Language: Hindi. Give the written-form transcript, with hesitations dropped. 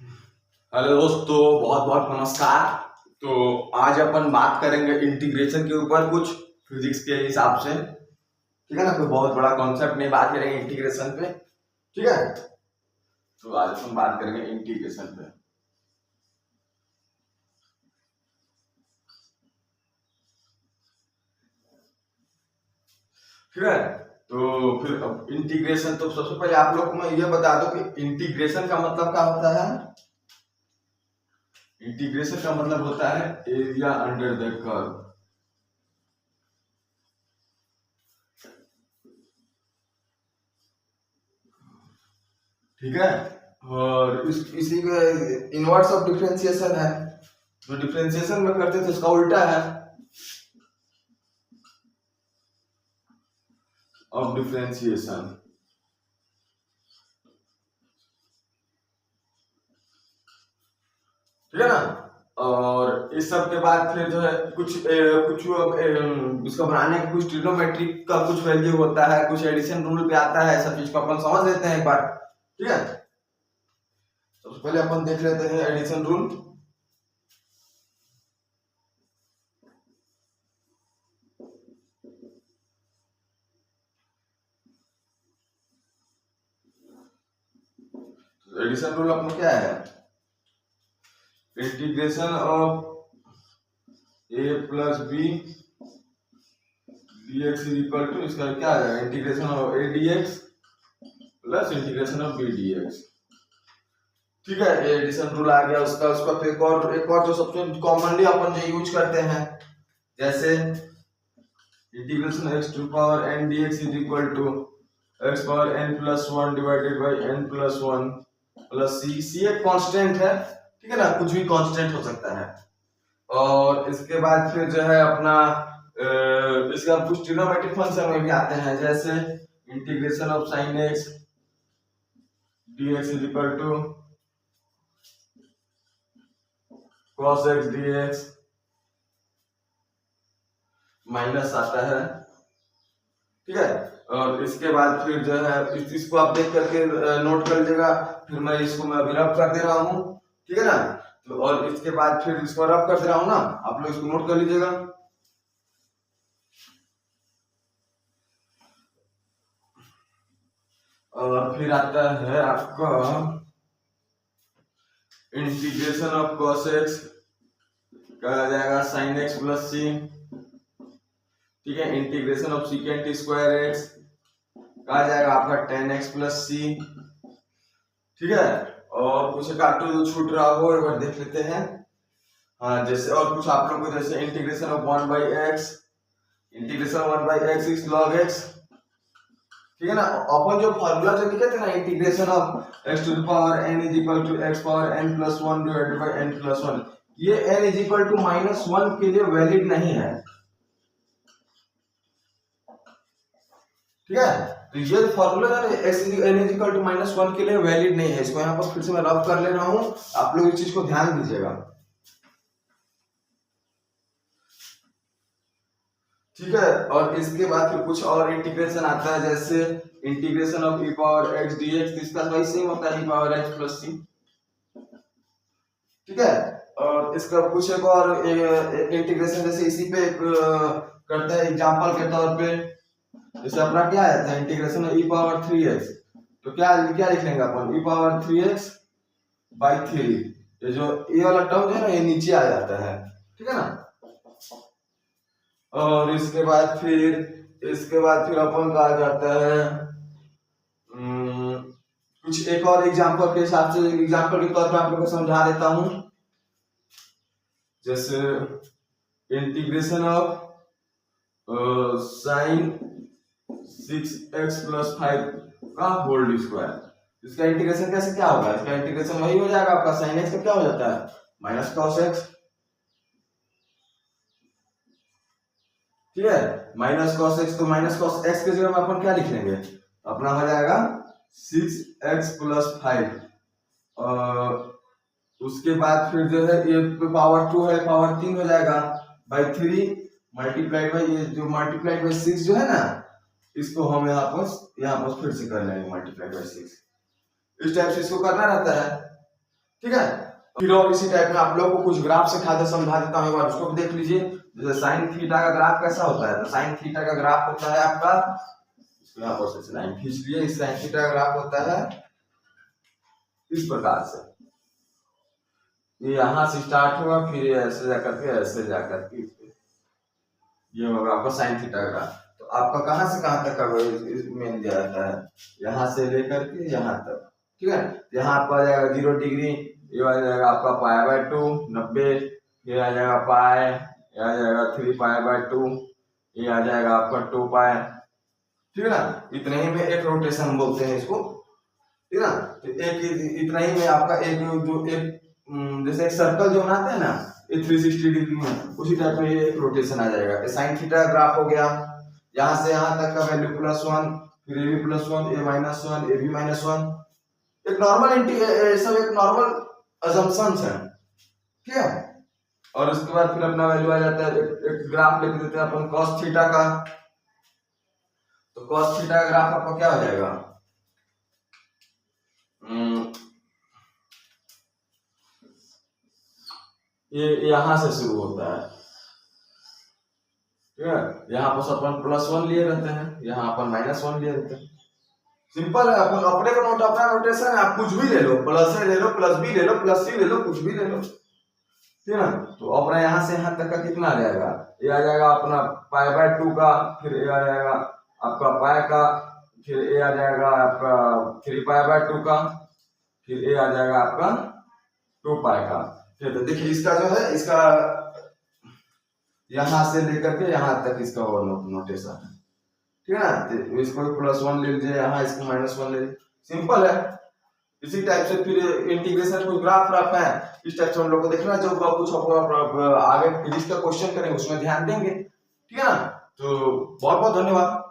हेलो दोस्तों, बहुत बहुत नमस्कार। तो आज अपन बात करेंगे इंटीग्रेशन के ऊपर, कुछ फिजिक्स के हिसाब से। ठीक है ना, कोई बहुत बड़ा कॉन्सेप्ट नहीं, बात करेंगे इंटीग्रेशन पे। ठीक है, तो आज अपन बात करेंगे इंटीग्रेशन पे। ठीक है, तो फिर अब इंटीग्रेशन, तो सबसे पहले आप लोग को मैं ये बता दूं कि इंटीग्रेशन का मतलब क्या होता है। इंटीग्रेशन का मतलब होता है एरिया अंडर द कर्व। ठीक है, और इसी का इनवर्स ऑफ डिफरेंशिएशन है। जो डिफरेंशिएशन में करते थे उसका उल्टा है ऑफ डिफरेंशिएशन। ठीक है ना। और इस सब के बाद फिर जो है कुछ इसको बनाने का कुछ ट्रिग्नोमेट्रिक का कुछ वैल्यू होता है, कुछ एडिशन रूल पे आता है। सब चीज को अपन समझ लेते हैं एक बार। ठीक है, सबसे पहले अपन देख लेते हैं एडिशन रूल। एडिशन रूल अपना क्या है? Integration of a plus b dx is equal to, इसका क्या है, integration of a dx plus integration of b dx। ठीक है, ये एडिशन रूल आ गया उसका। उसका फिर एक और जो सबसे कॉमनली अपन जो यूज करते हैं, जैसे integration x to power n dx is equal to x power n plus 1 divided by n plus 1 plus c। c एक कांस्टेंट है, ठीक है ना, कुछ भी कांस्टेंट हो सकता है। और इसके बाद फिर जो है अपना इसका कुछ ट्रिग्नोमेट्रिक फंक्शन में भी आते हैं, जैसे integration of sin x dx is equal to cos x dx minus आता है। ठीक है, और इसके बाद फिर जो है इसको आप देख करके नोट कर लीजिएगा। फिर मैं इसको मैं अभी रब कर दे रहा हूँ। ठीक है ना, तो और इसके बाद फिर इसको रब कर दे रहा हूँ ना, आप लोग इसको नोट कर लीजिएगा। और फिर आता है आपका इंटीग्रेशन ऑफ cos x का आ जाएगा sin x प्लस c। ठीक है, integration of secant square x का आ जाएगा आपका tan x प्लस c। ठीक है, और कुछ काटो जो छूट रहा हो एक बार देख लेते हैं। हाँ, जैसे और कुछ आप लोग को, जैसे integration of 1 by x, integration 1 by x is log x. ठीक है ना, अपन जो फॉर्मूला जो लिखे थे ना, integration of x to the power n is equal to x power n plus 1 divided by n plus 1, ये n इज इक्वल टू -1 के लिए वैलिड नहीं है। ठीक है, तो ये फॉर्मूला है x n is equal to -1 के लिए वैलिड नहीं है। इसको यहाँ पर फिर से मैं रब कर ले रहा हूँ, आप लोग इस चीज को ध्यान दीजिएगा। ठीक है, और इसके बाद फिर कुछ और इंटीग्रेशन आता है, जैसे integration of e power x dx, इसका वही सेम होता है e power x plus c। ठीक है, और इसका कुछ एक और इंटीग्रेशन जैसे इसी पे करते हैं एग्जांपल के तौर पे। जैसे अपना क्या आता है integration of e power 3x, तो क्या क्या लिख लेंगे अपन, e पावर 3x बाई 3। ये जो ये वाला टर्म है ना, ये नीचे आ जाता है। ठीक है ना, और इसके बाद फिर अपन का आ जाता है कुछ एक और एग्जांपल के हिसाब से, एग्जांपल के तौर पे आप लोगों को समझा देता हूं। जैसे integration of sine 6x plus 5 का होल स्क्वायर, इसका इंटीग्रेशन कैसे क्या होगा, इसका इंटीग्रेशन वही हो जाएगा आपका साइन x का क्या हो जाता है माइनस कॉस x। ठीक है, माइनस कॉस x, तो माइनस कॉस x के जगह में अपन क्या लिख लेंगे, अपना हो जाएगा 6x प्लस 5। उसके बाद फिर जो है ये पावर 2 है, पावर 3 हो जाएगा बाई 3 मल्टीप्लाइड बाई ये जो मल्टीप्लाइड बाई 6 जो है ना, इसको हम यहाँ पर फिर से कर लेंगे मल्टीप्लाइड बाई 6। इस टाइप से इसको करना रहता है। ठीक है। फिर और इसी टाइप में आप लोग को कुछ ग्राफ से खाते समझा देता हूँ, एक बार उसको भी देख लीजिए। जैसे साइन थीटा का ग्राफ कैसा होता है, तो साइन थीटा का ग्राफ होता है आपका, यहाँ पर से लाइन खींच लिए, इस साइन थीटा का ग्राफ होता है इस प्रकार से, ये यहाँ से स्टार्ट हुआ, फिर ऐसे जाकर के ऐसे जाकर के ये होगा आपका साइन थीटा का। तो आपका कहाँ से कहाँ तक का मेन दिया जाता है, यहाँ से लेकर के यहाँ तक, ठीक है। यहाँ आपका आ जाएगा 0 डिग्री, ये आ जाएगा आपका π/2 90, ये आ जाएगा पाई, ये आ जाएगा 3π/2, ये आ जाएगा आपका 2π, ठीक है ना। इतने ही में एक रोटेशन बोलते हैं इसको, ठीक है ना। तो एक इतना ही में आपका एक जो एक जैसे एक सर्कल जो बनाते हैं ना, ये 360 डिग्री में, उसी टाइप में ये एक रोटेशन आ जाएगा। ये साइन थीटा ग्राफ हो गया, यहाँ से यहाँ तक का वैल्यू +1, फिर ये भी +1, ये -1, ये भी -1, एक नॉर्मल सब एक नॉर्मल अजम्पशंस है, ठीक है। और उसके बाद फिर अपना वैल्यू आ जाता है, एक ग्राफ लिख देते हैं अपन cos थीटा का। तो cos थीटा का ग्राफ आपका क्या हो जाएगा, ये यहाँ से शुरू होता है, ठीक है। यहाँ पर अपन +1 लिए रहते हैं, यहाँ पर -1 लिए रहते हैं, सिंपल है। अपन अपने को नोट, अपना नोटेशन है, आप कुछ भी ले लो, +a ले लो, +b ले लो, +c ले लो, कुछ भी ले लो, ठीक है ना। तो अपना यहाँ से यहाँ तक का कितना आ जाएगा, ये आ जाएगा अपना π/2 का, फिर ये आ जाएगा आपका पाई का, फिर ये आ जाएगा आपका 3π/2 का, फिर ये आ जाएगा आपका 2π का। ठीक है, देखिए इसका जो है, इसका यहाँ से लेकर के यहाँ तक इसका वो नोटेशन है, ठीक है ना। तो इसको +1 ले लीजिए, यहाँ इसको -1 ले लीजिए, सिंपल है। इसी टाइप से फिर इंटीग्रेशन कोई ग्राफ है, इस टाइप से हम लोग को देखना, जो कुछ आगे फिजिक्स का क्वेश्चन करेंगे उसमें ध्यान देंगे, ठीक है ना। तो बहुत बहुत धन्यवाद।